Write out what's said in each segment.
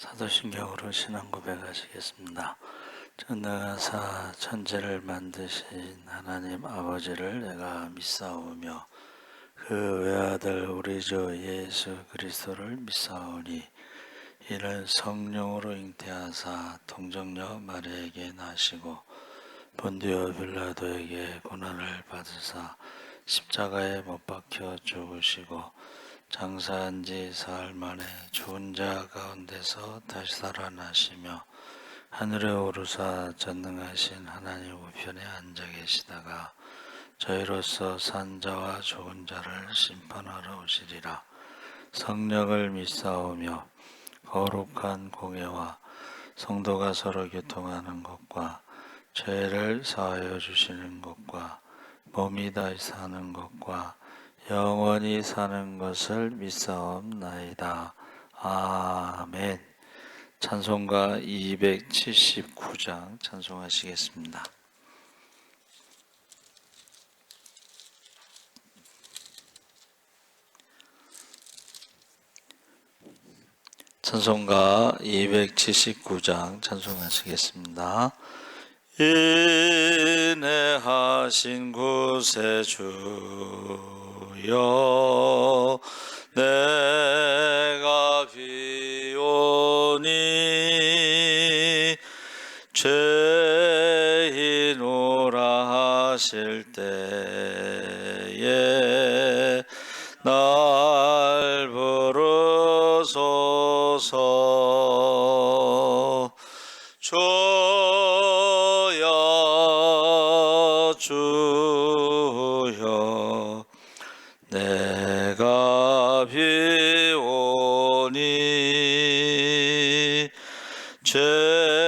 사도신경으로 신앙 고백하시겠습니다. 전능하사 천지를 만드신 하나님 아버지를 내가 믿사오며 그 외아들 우리 주 예수 그리스도를 믿사오니 이는 성령으로 잉태하사 동정녀 마리아에게 나시고 본디오 빌라도에게 고난을 받으사 십자가에 못 박혀 죽으시고 장사한 지 사흘 만에 죽은 자 가운데서 다시 살아나시며 하늘에 오르사 전능하신 하나님 우편에 앉아 계시다가 저희로서 산 자와 죽은 자를 심판하러 오시리라. 성령을 믿사오며 거룩한 공예와 성도가 서로 교통하는 것과 죄를 사하여 주시는 것과 몸이 다시 사는 것과 영원히 사는 것을 믿사옵나이다. 아멘. 찬송가 279장 찬송하시겠습니다. 찬송가 279장 찬송하시겠습니다. 인내하신 구세주여 내가 비오니 죄인오라 하실 때에 날 부르소서. 주여 내가 비오니 죄인오라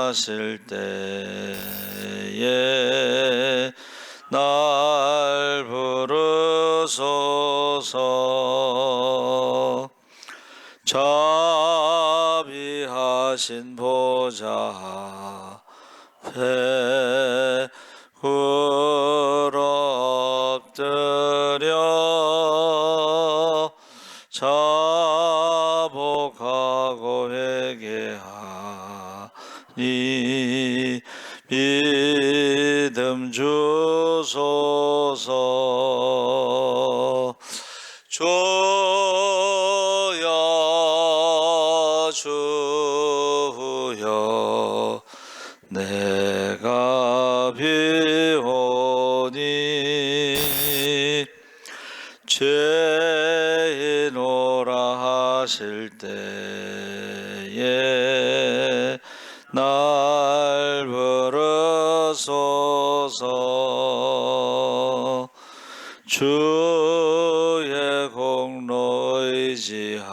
하실 때에 날 부르소서. 자비하신 보좌 앞에 굴 엎드려 자복하고 회개하니 믿음 주소서. 주여 내가 비오니 죄인오라 하실 때에 날 부르소서. 주의 공로 의지하여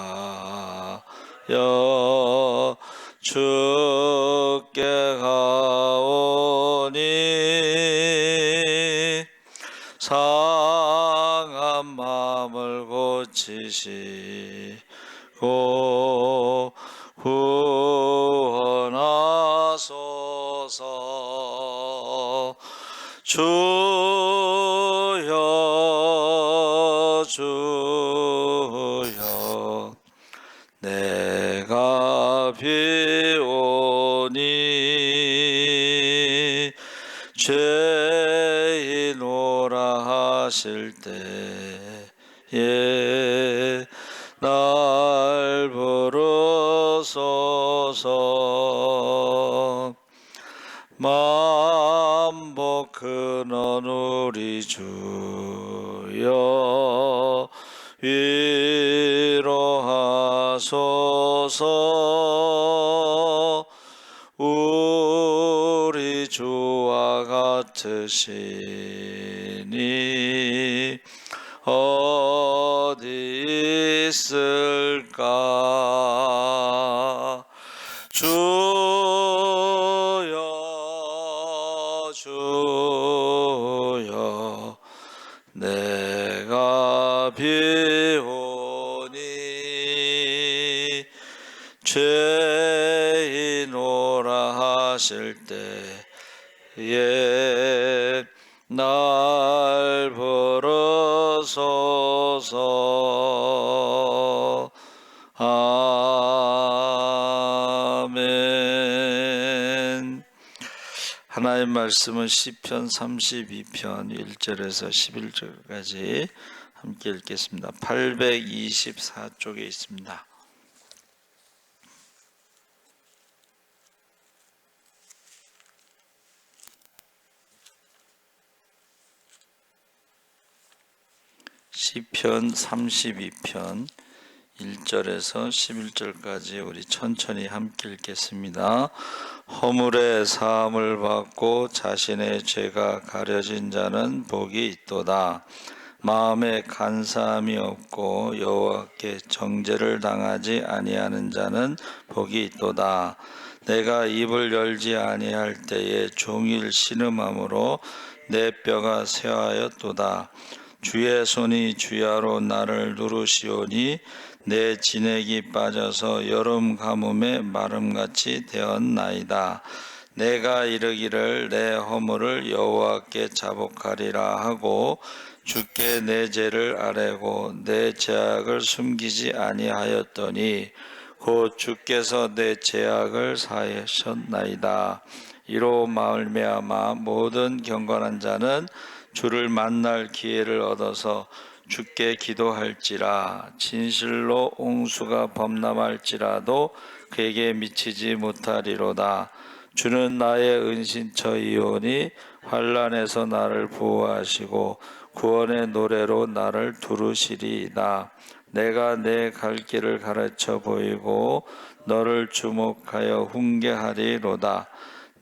주께 가오니 상한 마음을 고치시고 구원하소서. 주여 내가 비오니 죄인오라 하실 때에 날 부르소서. 만복 근원 우리 주여 위로하소서. 우리 주와 같으시니 어디 있을까. 주여 내가 비오니 죄인오라 하실 때에 날 부르소서. 아멘. 하나님 말씀은 시편 32편 1절에서 11절까지 함께 읽겠습니다. 824쪽에 있습니다. 시편 32편 1절에서 11절까지 우리 천천히 함께 읽겠습니다. 허물의 사함을 받고 자신의 죄가 가려진 자는 복이 있도다. 마음에 간사함이 없고 여호와께 정죄를 당하지 아니하는 자는 복이 있도다. 내가 입을 열지 아니할 때에 종일 신음함으로 내 뼈가 쇠하였도다. 주의 손이 주야로 나를 누르시오니 내 진액이 빠져서 여름 가뭄에 마름같이 되었나이다. 내가 이르기를 내 허물을 여호와께 자복하리라 하고 주께 내 죄를 아뢰고 내 죄악을 숨기지 아니하였더니 곧 주께서 내 죄악을 사하셨나이다. 이로 말미암아 모든 경건한 자는 주를 만날 기회를 얻어서 주께 기도할지라. 진실로 옹수가 범람할지라도 그에게 미치지 못하리로다. 주는 나의 은신처이오니 환난에서 나를 보호하시고 구원의 노래로 나를 두르시리이다. 내가 내 갈 길을 가르쳐 보이고 너를 주목하여 훈계하리로다.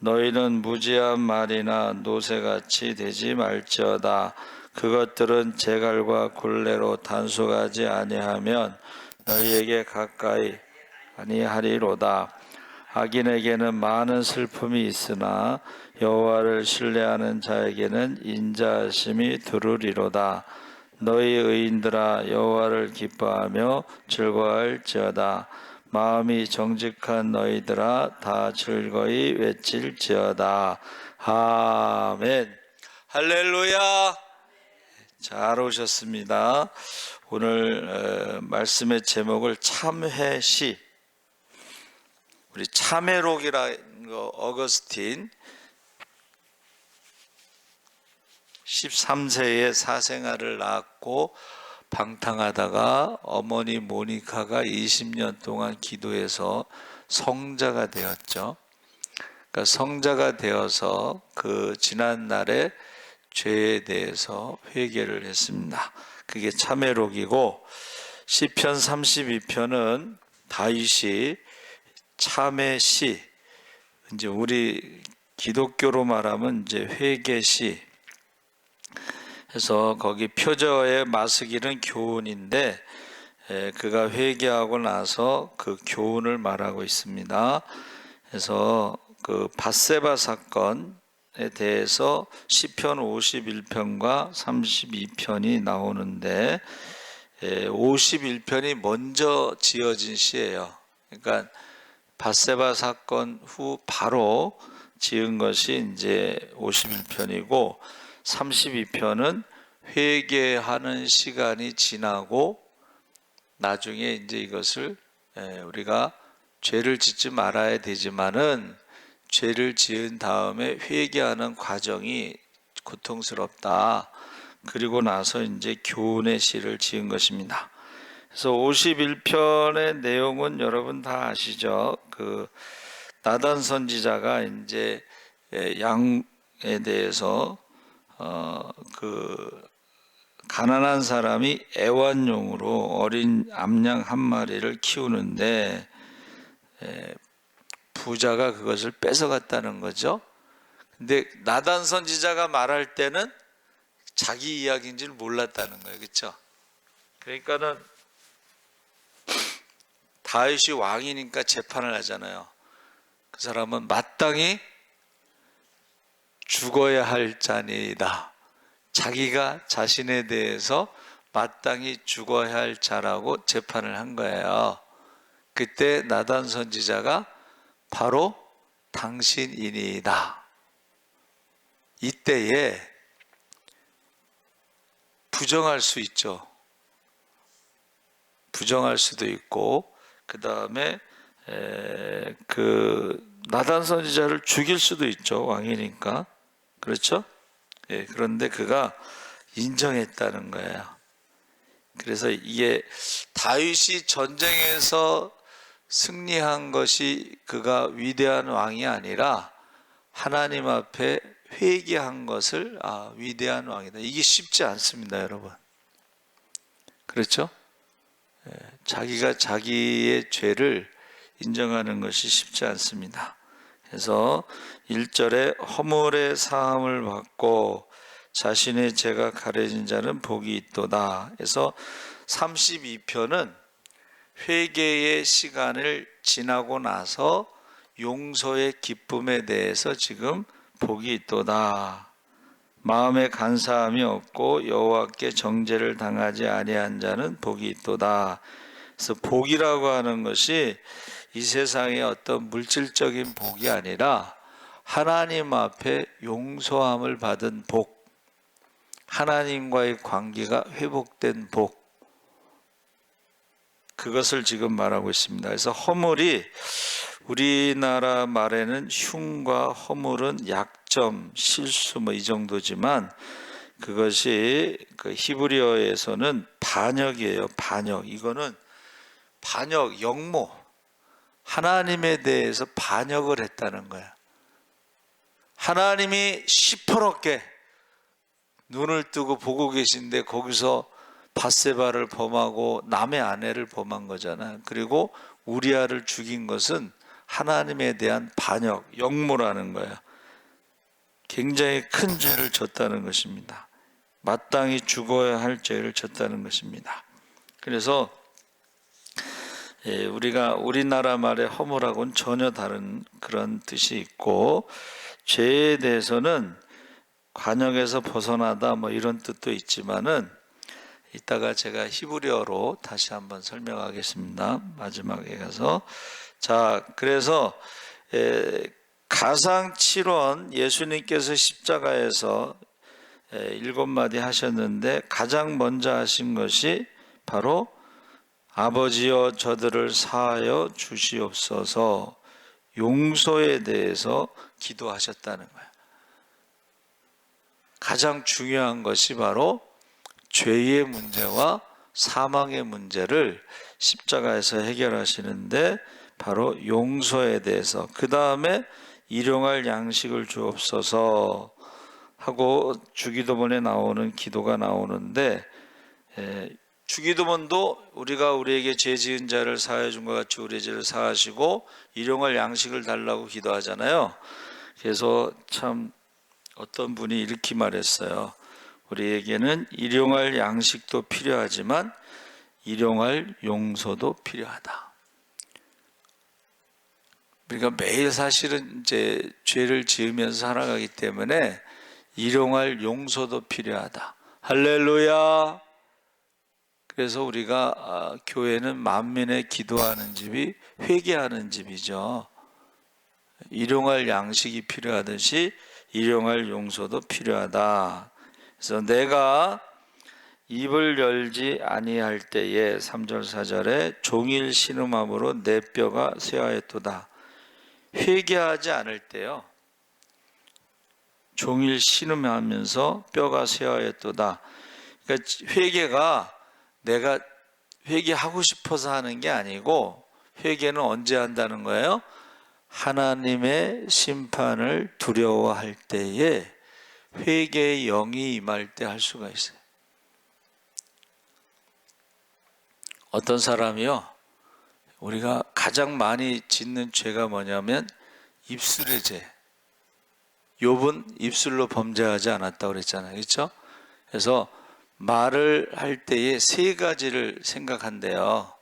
너희는 무지한 말이나 노새같이 되지 말지어다. 그것들은 재갈과 굴레로 단속하지 아니하면 너희에게 가까이 아니하리로다. 악인에게는 많은 슬픔이 있으나 여호와를 신뢰하는 자에게는 인자하심이 두루리로다. 너희 의인들아 여호와를 기뻐하며 즐거워할지어다. 마음이 정직한 너희들아 다 즐거이 외칠지어다. 아멘. 할렐루야. 잘 오셨습니다. 오늘 말씀의 제목을 참회시, 우리 참회록이라는 거, 어거스틴 13세에 사생아를 낳았고 방탕하다가 어머니 모니카가 20년 동안 기도해서 성자가 되었죠. 그러니까 성자가 되어서 그 지난 날에 죄에 대해서 회개를 했습니다. 그게 참회록이고, 시편 32편은 다윗이 참회시, 이제 우리 기독교로 말하면 이제 회개시 해서 거기 표저의 마스길은 교훈인데 그가 회개하고 나서 그 교훈을 말하고 있습니다. 그래서 그 밧세바 사건에 대해서 시편 51편과 32편이 나오는데 51편이 먼저 지어진 시예요. 그러니까 밧세바 사건 후 바로 지은 것이 이제 51편이고 32편은 회개하는 시간이 지나고 나중에 이제 이것을 우리가 죄를 짓지 말아야 되지만은 죄를 지은 다음에 회개하는 과정이 고통스럽다. 그리고 나서 이제 교훈의 시를 지은 것입니다. 그래서 51편의 내용은 여러분 다 아시죠? 그 나단 선지자가 이제 양에 대해서 그 가난한 사람이 애완용으로 어린 암양 한 마리를 키우는데 부자가 그것을 뺏어갔다는 거죠. 근데 나단 선지자가 말할 때는 자기 이야기인 줄 몰랐다는 거예요. 그렇죠? 그러니까는 다윗이 왕이니까 재판을 하잖아요. 그 사람은 마땅히 죽어야 할 자니이다. 자기가 자신에 대해서 마땅히 죽어야 할 자라고 재판을 한 거예요. 그때 나단 선지자가 바로 당신이니이다. 이때에 부정할 수 있죠. 부정할 수도 있고 그 다음에 그 나단 선지자를 죽일 수도 있죠. 왕이니까. 그렇죠? 예, 그런데 그가 인정했다는 거예요. 그래서 이게 다윗이 전쟁에서 승리한 것이 그가 위대한 왕이 아니라 하나님 앞에 회개한 것을 위대한 왕이다. 이게 쉽지 않습니다, 여러분. 그렇죠? 자기가 자기의 죄를 인정하는 것이 쉽지 않습니다. 그래서 1절에 허물의 사함을 받고 자신의 죄가 가려진 자는 복이 있도다. 그래서 32편은 회개의 시간을 지나고 나서 용서의 기쁨에 대해서 지금 복이 있도다. 마음에 간사함이 없고 여호와께 정죄를 당하지 아니한 자는 복이 있도다. 그래서 복이라고 하는 것이 이 세상의 어떤 물질적인 복이 아니라 하나님 앞에 용서함을 받은 복, 하나님과의 관계가 회복된 복, 그것을 지금 말하고 있습니다. 그래서 허물이 우리나라 말에는 흉과 허물은 약점, 실수 이 정도지만 그것이 그 히브리어에서는 반역이에요. 반역. 이거는 반역, 역모. 하나님에 대해서 반역을 했다는 거야. 하나님이 시퍼렇게 눈을 뜨고 보고 계신데 거기서 밧세바를 범하고 남의 아내를 범한 거잖아요. 그리고 우리아를 죽인 것은 하나님에 대한 반역, 역모라는 거예요. 굉장히 큰 죄를 졌다는 것입니다. 마땅히 죽어야 할 죄를 졌다는 것입니다. 그래서 우리가 우리나라 말의 허물하고는 전혀 다른 그런 뜻이 있고, 죄에 대해서는 관역에서 벗어나다 이런 뜻도 있지만은 이따가 제가 히브리어로 다시 한번 설명하겠습니다. 마지막에 가서. 자, 그래서 가상 7원 예수님께서 십자가에서 7마디 하셨는데 가장 먼저 하신 것이 바로 아버지여 저들을 사하여 주시옵소서, 용서에 대해서 기도하셨다는 거예요. 가장 중요한 것이 바로 죄의 문제와 사망의 문제를 십자가에서 해결하시는데 바로 용서에 대해서, 그 다음에 일용할 양식을 주옵소서 하고 주기도문에 나오는 기도가 나오는데, 주기도문도 우리가 우리에게 죄 지은 자를 사하여 준 것 같이 우리의 죄를 사하시고 일용할 양식을 달라고 기도하잖아요. 그래서 참 어떤 분이 이렇게 말했어요. 우리에게는 일용할 양식도 필요하지만 일용할 용서도 필요하다. 우리가 매일 사실은 이제 죄를 지으면서 살아가기 때문에 일용할 용서도 필요하다. 할렐루야. 그래서 우리가 교회는 만민의 기도하는 집이 회개하는 집이죠. 일용할 양식이 필요하듯이 일용할 용서도 필요하다. 그래서 내가 입을 열지 아니할 때에 3절 4절에 종일 신음함으로 내 뼈가 쇠하였도다. 회개하지 않을 때요, 종일 신음하면서 뼈가 쇠하였도다. 그러니까 회개가 내가 회개하고 싶어서 하는 게 아니고, 회개는 언제 한다는 거예요? 하나님의 심판을 두려워할 때에 회개의 영이 임할 때 할 수가 있어요. 어떤 사람이요, 우리가 가장 많이 짓는 죄가 뭐냐면 입술의 죄. 욥은 입술로 범죄하지 않았다고 그랬잖아요. 그렇죠? 그래서 말을 할 때에 3가지를 생각한대요.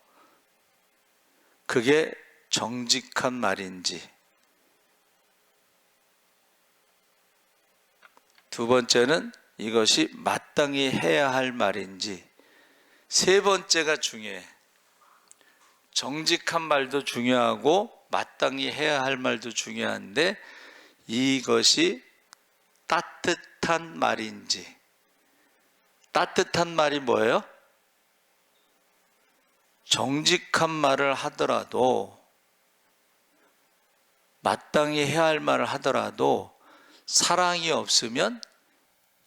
그게 정직한 말인지, 두 번째는 이것이 마땅히 해야 할 말인지, 세 번째가 중요해. 정직한 말도 중요하고 마땅히 해야 할 말도 중요한데 이것이 따뜻한 말인지. 따뜻한 말이 뭐예요? 정직한 말을 하더라도, 마땅히 해야 할 말을 하더라도 사랑이 없으면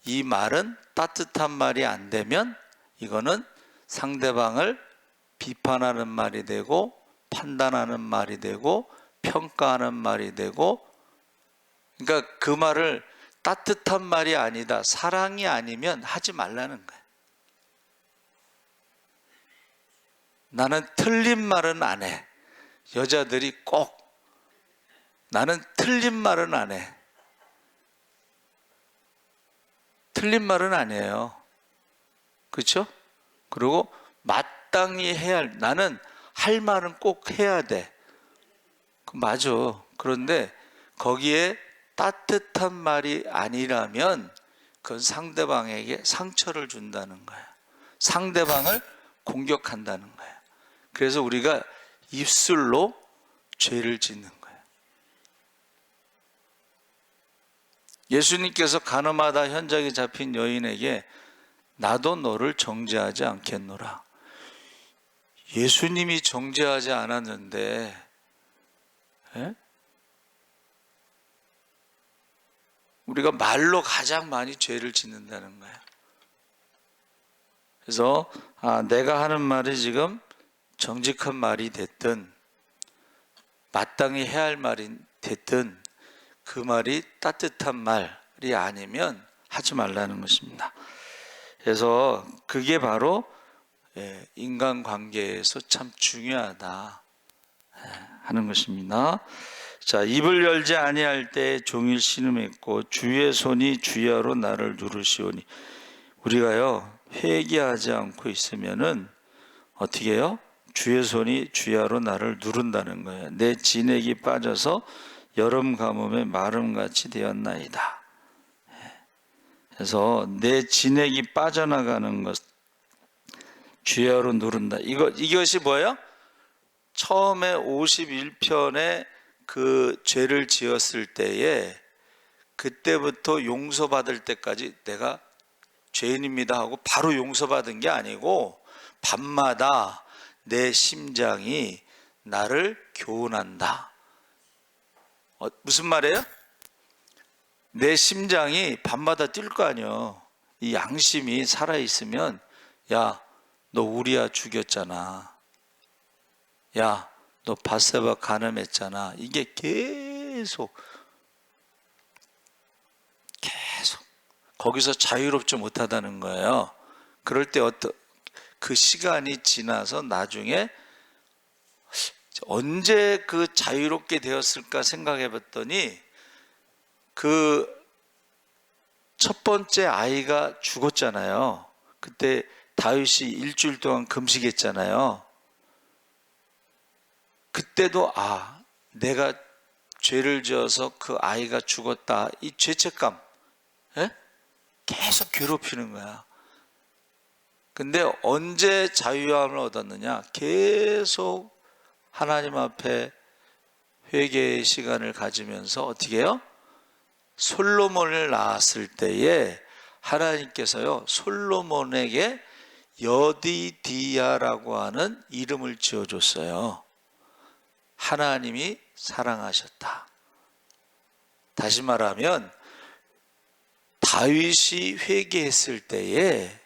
이 말은 따뜻한 말이 안 되면 이거는 상대방을 비판하는 말이 되고 판단하는 말이 되고 평가하는 말이 되고, 그러니까 그 말을 따뜻한 말이 아니다, 사랑이 아니면 하지 말라는 거예요. 나는 틀린 말은 안 해. 여자들이 꼭 나는 틀린 말은 안 해. 틀린 말은 안 해요. 그렇죠? 그리고 마땅히 해야 할, 나는 할 말은 꼭 해야 돼. 맞아. 그런데 거기에 따뜻한 말이 아니라면 그건 상대방에게 상처를 준다는 거야. 상대방을 공격한다는 거야. 그래서 우리가 입술로 죄를 짓는 거예요. 예수님께서 가늠하다 현장에 잡힌 여인에게 나도 너를 정죄하지 않겠노라. 예수님이 정죄하지 않았는데, 에? 우리가 말로 가장 많이 죄를 짓는다는 거예요. 그래서 내가 하는 말이 지금 정직한 말이 됐든 마땅히 해야 할 말이 됐든 그 말이 따뜻한 말이 아니면 하지 말라는 것입니다. 그래서 그게 바로 인간관계에서 참 중요하다 하는 것입니다. 자, 입을 열지 아니할 때 종일 신음했고 주의 손이 주야로 나를 누르시오니. 우리가요 회개하지 않고 있으면은 어떻게 해요? 주의 손이 주야로 나를 누른다는 거예요. 내 진액이 빠져서 여름 가뭄에 마름같이 되었나이다. 그래서 내 진액이 빠져나가는 것, 주야로 누른다. 이것이 뭐예요? 처음에 51편에 그 죄를 지었을 때에 그때부터 용서받을 때까지 내가 죄인입니다 하고 바로 용서받은 게 아니고 밤마다 내 심장이 나를 교훈한다. 무슨 말이에요? 내 심장이 밤마다 뛸 거 아니에요. 이 양심이 살아있으면 야, 너 우리아 죽였잖아. 야, 너 밧세바 간음했잖아. 이게 계속 거기서 자유롭지 못하다는 거예요. 그럴 때 그 시간이 지나서 나중에 언제 그 자유롭게 되었을까 생각해 봤더니 그 첫 번째 아이가 죽었잖아요. 그때 다윗이 일주일 동안 금식했잖아요. 그때도 내가 죄를 지어서 그 아이가 죽었다, 이 죄책감 계속 괴롭히는 거야. 근데 언제 자유함을 얻었느냐? 계속 하나님 앞에 회개의 시간을 가지면서 어떻게 해요? 솔로몬을 낳았을 때에 하나님께서요 솔로몬에게 여디디야라고 하는 이름을 지어줬어요. 하나님이 사랑하셨다. 다시 말하면 다윗이 회개했을 때에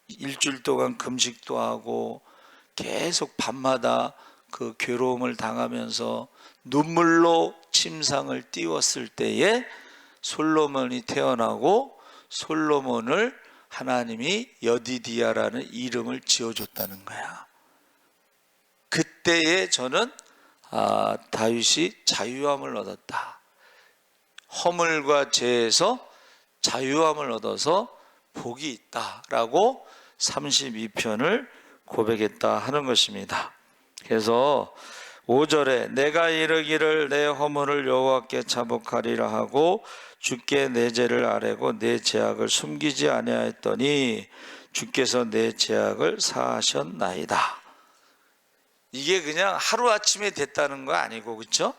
일주일 동안 금식도 하고 계속 밤마다 그 괴로움을 당하면서 눈물로 침상을 띄웠을 때에 솔로몬이 태어나고 솔로몬을 하나님이 여디디야라는 이름을 지어줬다는 거야. 그때에 저는 다윗이 자유함을 얻었다. 허물과 죄에서 자유함을 얻어서 복이 있다라고 32편을 고백했다 하는 것입니다. 그래서 5절에 내가 이르기를 내 허물을 여호와께 자복하리라 하고 주께 내 죄를 아뢰고 내 죄악을 숨기지 아니하였더니 주께서 내 죄악을 사하셨나이다. 이게 그냥 하루아침에 됐다는 거 아니고, 그렇죠?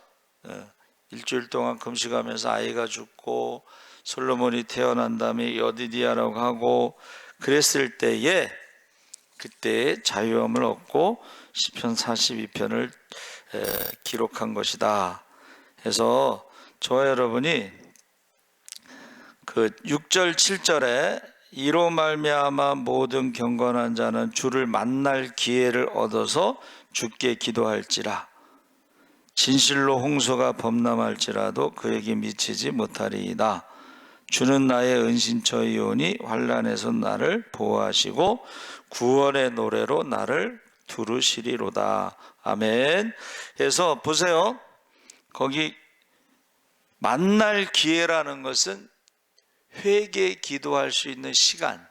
일주일 동안 금식하면서 아이가 죽고 솔로몬이 태어난 다음에 여디디야라고 하고 그랬을 때에 그때 자유함을 얻고 시편 42편을 기록한 것이다. 그래서 저와 여러분이 그 6절 7절에 이로 말미암아 모든 경건한 자는 주를 만날 기회를 얻어서 주께 기도할지라. 진실로 홍수가 범람할지라도 그에게 미치지 못하리이다. 주는 나의 은신처이오니 환난에서 나를 보호하시고 구원의 노래로 나를 두르시리로다. 아멘. 그래서 보세요. 거기 만날 기회라는 것은 회개 기도할 수 있는 시간,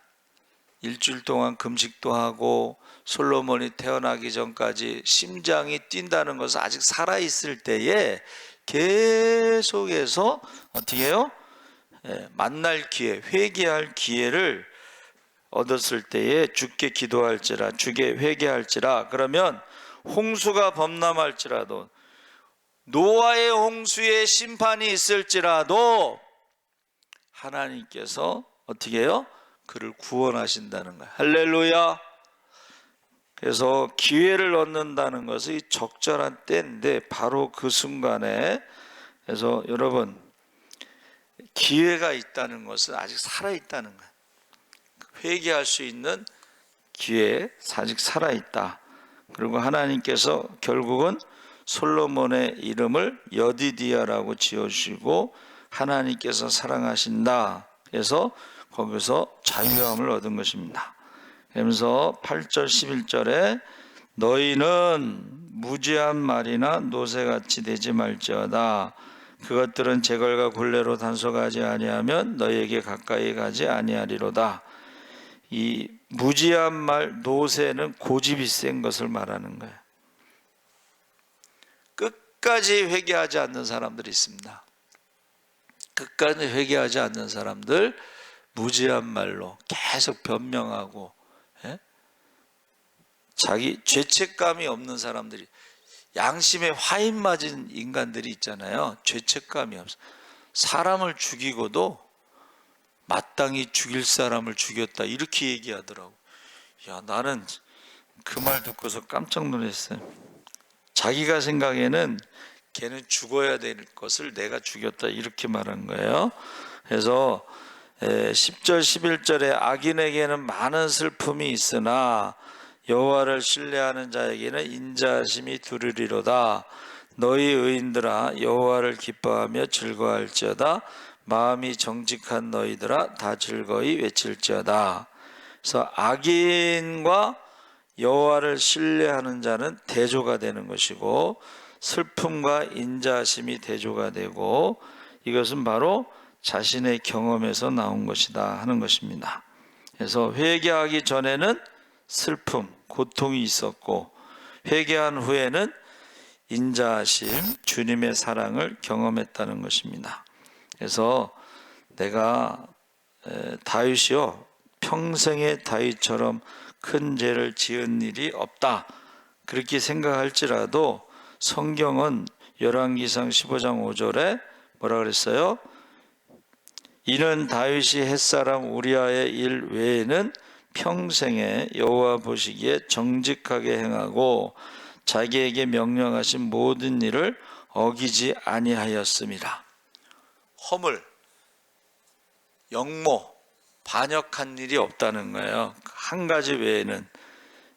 일주일 동안 금식도 하고 솔로몬이 태어나기 전까지 심장이 뛴다는 것은 아직 살아있을 때에 계속해서 어떻게 해요? 만날 기회, 회개할 기회를 얻었을 때에 주께 기도할지라, 주께 회개할지라. 그러면 홍수가 범람할지라도, 노아의 홍수에 심판이 있을지라도 하나님께서 어떻게 해요? 그를 구원하신다는 거예요. 할렐루야. 그래서 기회를 얻는다는 것이 적절한 때인데 바로 그 순간에, 그래서 여러분 기회가 있다는 것은 아직 살아있다는 거예요. 회개할 수 있는 기회, 아직 살아있다. 그리고 하나님께서 결국은 솔로몬의 이름을 여디디아라고 지어주시고 하나님께서 사랑하신다. 그래서 거기서 자유함을 얻은 것입니다. 그러면서 8절 11절에 너희는 무지한 말이나 노새같이 되지 말지어다. 그것들은 제걸과 굴레로 단속하지 아니하면 너희에게 가까이 가지 아니하리로다. 이 무지한 말, 노새는 고집이 센 것을 말하는 거예요. 끝까지 회개하지 않는 사람들이 있습니다. 끝까지 회개하지 않는 사람들, 무지한 말로 계속 변명하고, 자기 죄책감이 없는 사람들이, 양심에 화인 맞은 인간들이 있잖아요. 죄책감이 없어. 사람을 죽이고도 마땅히 죽일 사람을 죽였다, 이렇게 얘기하더라고. 야, 나는 그 말 듣고서 깜짝 놀랐어요. 자기가 생각에는 걔는 죽어야 될 것을 내가 죽였다, 이렇게 말한 거예요. 그래서 10절 11절에 악인에게는 많은 슬픔이 있으나 여호와를 신뢰하는 자에게는 인자하심이 두르리로다. 너희 의인들아 여호와를 기뻐하며 즐거워할지어다. 마음이 정직한 너희들아 다 즐거이 외칠지어다. 그래서 악인과 여호와를 신뢰하는 자는 대조가 되는 것이고, 슬픔과 인자하심이 대조가 되고, 이것은 바로 자신의 경험에서 나온 것이다 하는 것입니다. 그래서 회개하기 전에는 슬픔, 고통이 있었고, 회개한 후에는 인자하심, 주님의 사랑을 경험했다는 것입니다. 그래서 내가 다윗이요, 평생에 다윗처럼 큰 죄를 지은 일이 없다, 그렇게 생각할지라도 성경은 열왕기상 15장 5절에 뭐라 그랬어요? 이는 다윗이 햇사람 우리아의 일 외에는 평생에 여호와 보시기에 정직하게 행하고 자기에게 명령하신 모든 일을 어기지 아니하였음이라. 허물, 역모, 반역한 일이 없다는 거예요. 한 가지 외에는.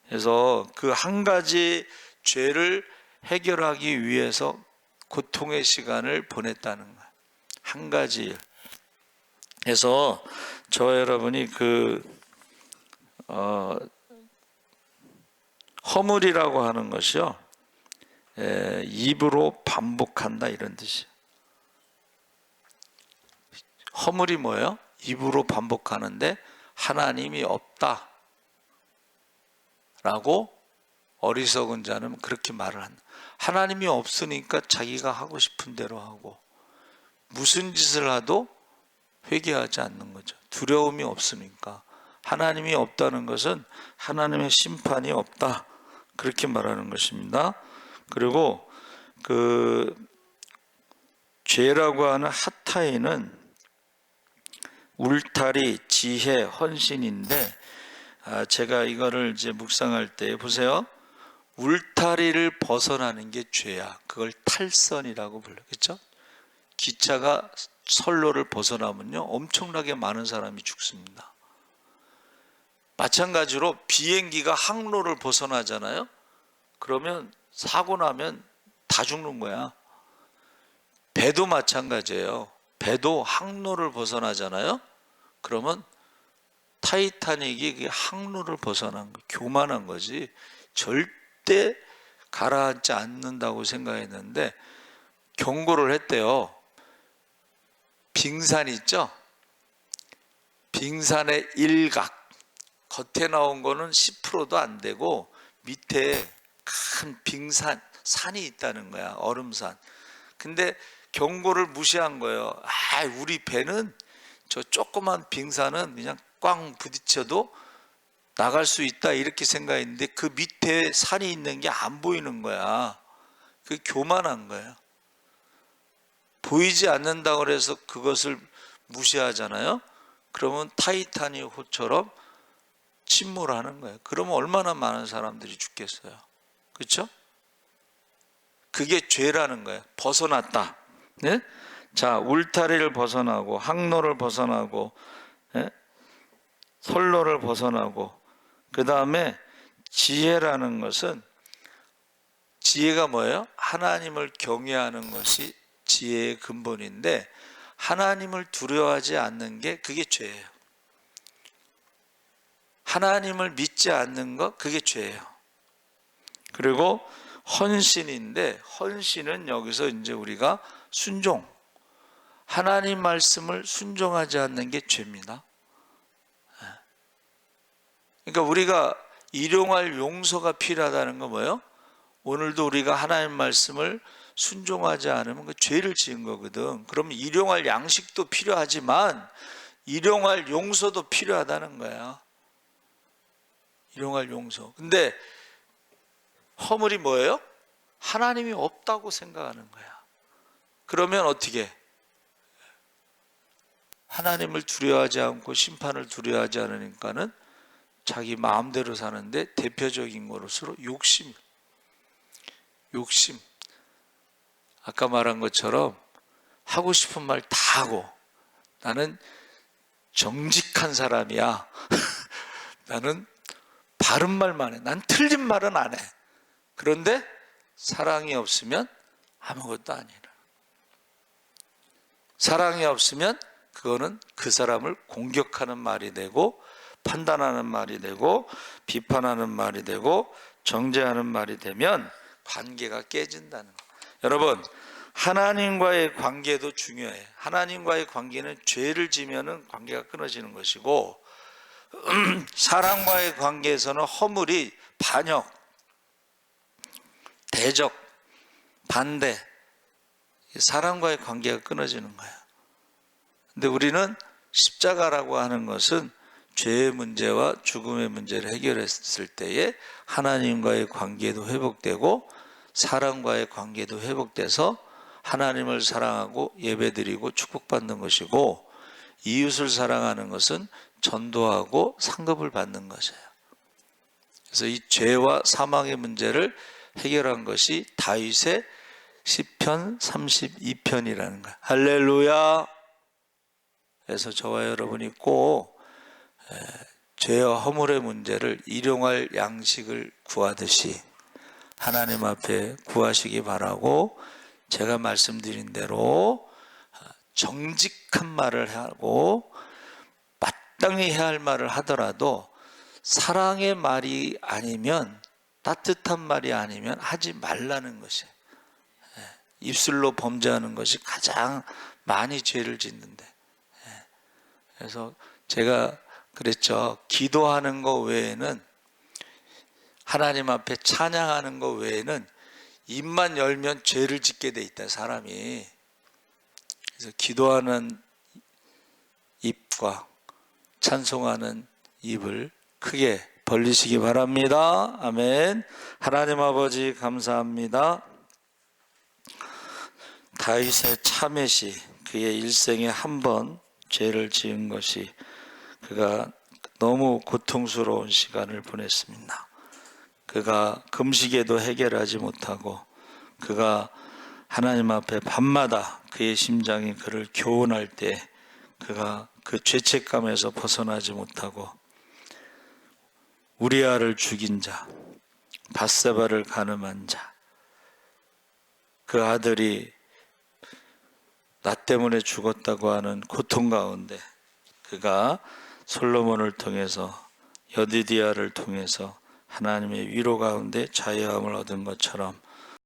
그래서 그 한 가지 죄를 해결하기 위해서 고통의 시간을 보냈다는 거예요. 한 가지 일. 그래서 저 여러분이 허물이라고 하는 것이요, 입으로 반복한다, 이런 뜻이에요. 허물이 뭐예요? 입으로 반복하는데 하나님이 없다 라고 어리석은 자는 그렇게 말을 한다. 하나님이 없으니까 자기가 하고 싶은 대로 하고, 무슨 짓을 하도 회개하지 않는 거죠. 두려움이 없으니까. 하나님이 없다는 것은 하나님의 심판이 없다, 그렇게 말하는 것입니다. 그리고 그 죄라고 하는 핫타이는 울타리, 지혜, 헌신인데, 제가 이거를 이제 묵상할 때 보세요. 울타리를 벗어나는 게 죄야. 그걸 탈선이라고 불러겠죠. 기차가 선로를 벗어나면요 엄청나게 많은 사람이 죽습니다. 마찬가지로 비행기가 항로를 벗어나잖아요. 그러면 사고 나면 다 죽는 거야. 배도 마찬가지예요. 배도 항로를 벗어나잖아요. 그러면 타이타닉이 항로를 벗어난 거, 교만한 거지 절대 가라앉지 않는다고 생각했는데 경고를 했대요. 빙산 있죠? 빙산의 일각, 겉에 나온 거는 10%도 안 되고 밑에 큰 빙산, 산이 있다는 거야. 얼음산. 근데 경고를 무시한 거예요. 우리 배는 저 조그만 빙산은 그냥 꽝 부딪혀도 나갈 수 있다 이렇게 생각했는데 그 밑에 산이 있는 게 안 보이는 거야. 그 교만한 거야. 보이지 않는다고 해서 그것을 무시하잖아요. 그러면 타이타닉호처럼 침몰하는 거예요. 그러면 얼마나 많은 사람들이 죽겠어요. 그렇죠? 그게 죄라는 거예요. 벗어났다. 네? 자, 울타리를 벗어나고 항로를 벗어나고 네? 선로를 벗어나고 그 다음에 지혜라는 것은 지혜가 뭐예요? 하나님을 경외하는 것이 지혜의 근본인데 하나님을 두려워하지 않는 게 그게 죄예요. 하나님을 믿지 않는 것 그게 죄예요. 그리고 헌신인데 헌신은 여기서 이제 우리가 순종, 하나님 말씀을 순종하지 않는 게 죄입니다. 그러니까 우리가 일용할 용서가 필요하다는 건 뭐예요? 오늘도 우리가 하나님 말씀을 순종하지 않으면 그 죄를 지은 거거든. 그러면 일용할 양식도 필요하지만 일용할 용서도 필요하다는 거야. 일용할 용서. 근데 허물이 뭐예요? 하나님이 없다고 생각하는 거야. 그러면 어떻게? 하나님을 두려워하지 않고 심판을 두려워하지 않으니까는 자기 마음대로 사는데 대표적인 것으로 욕심. 아까 말한 것처럼 하고 싶은 말 다 하고 나는 정직한 사람이야. 나는 바른 말만 해. 난 틀린 말은 안 해. 그런데 사랑이 없으면 아무것도 아니라. 사랑이 없으면 그거는 그 사람을 공격하는 말이 되고 판단하는 말이 되고 비판하는 말이 되고 정죄하는 말이 되면 관계가 깨진다는 거예요. 여러분, 하나님과의 관계도 중요해요. 하나님과의 관계는 죄를 지면은 관계가 끊어지는 것이고 사람과의 관계에서는 허물이 반역, 대적, 반대, 사람과의 관계가 끊어지는 거예요. 근데 우리는 십자가라고 하는 것은 죄의 문제와 죽음의 문제를 해결했을 때에 하나님과의 관계도 회복되고 사람과의 관계도 회복돼서 하나님을 사랑하고 예배드리고 축복받는 것이고 이웃을 사랑하는 것은 전도하고 상급을 받는 것이에요. 그래서 이 죄와 사망의 문제를 해결한 것이 다윗의 시편 32편이라는 거예요. 할렐루야. 그래서 저와 여러분이 꼭 죄와 허물의 문제를 일용할 양식을 구하듯이 하나님 앞에 구하시기 바라고 제가 말씀드린 대로 정직한 말을 하고 마땅히 해야 할 말을 하더라도 사랑의 말이 아니면 따뜻한 말이 아니면 하지 말라는 것이에요. 입술로 범죄하는 것이 가장 많이 죄를 짓는데 그래서 제가 그랬죠. 기도하는 것 외에는 하나님 앞에 찬양하는 것 외에는 입만 열면 죄를 짓게 돼 있다 사람이. 그래서 기도하는 입과 찬송하는 입을 크게 벌리시기 바랍니다. 아멘. 하나님 아버지 감사합니다. 다윗의 차맷이 그의 일생에 한 번 죄를 지은 것이 그가 너무 고통스러운 시간을 보냈습니다. 그가 금식에도 해결하지 못하고 그가 하나님 앞에 밤마다 그의 심장이 그를 교훈할 때 그가 그 죄책감에서 벗어나지 못하고 우리아를 죽인 자, 밧세바를 간음한 자, 그 아들이 나 때문에 죽었다고 하는 고통 가운데 그가 솔로몬을 통해서 여디디아를 통해서 하나님의 위로 가운데 자유함을 얻은 것처럼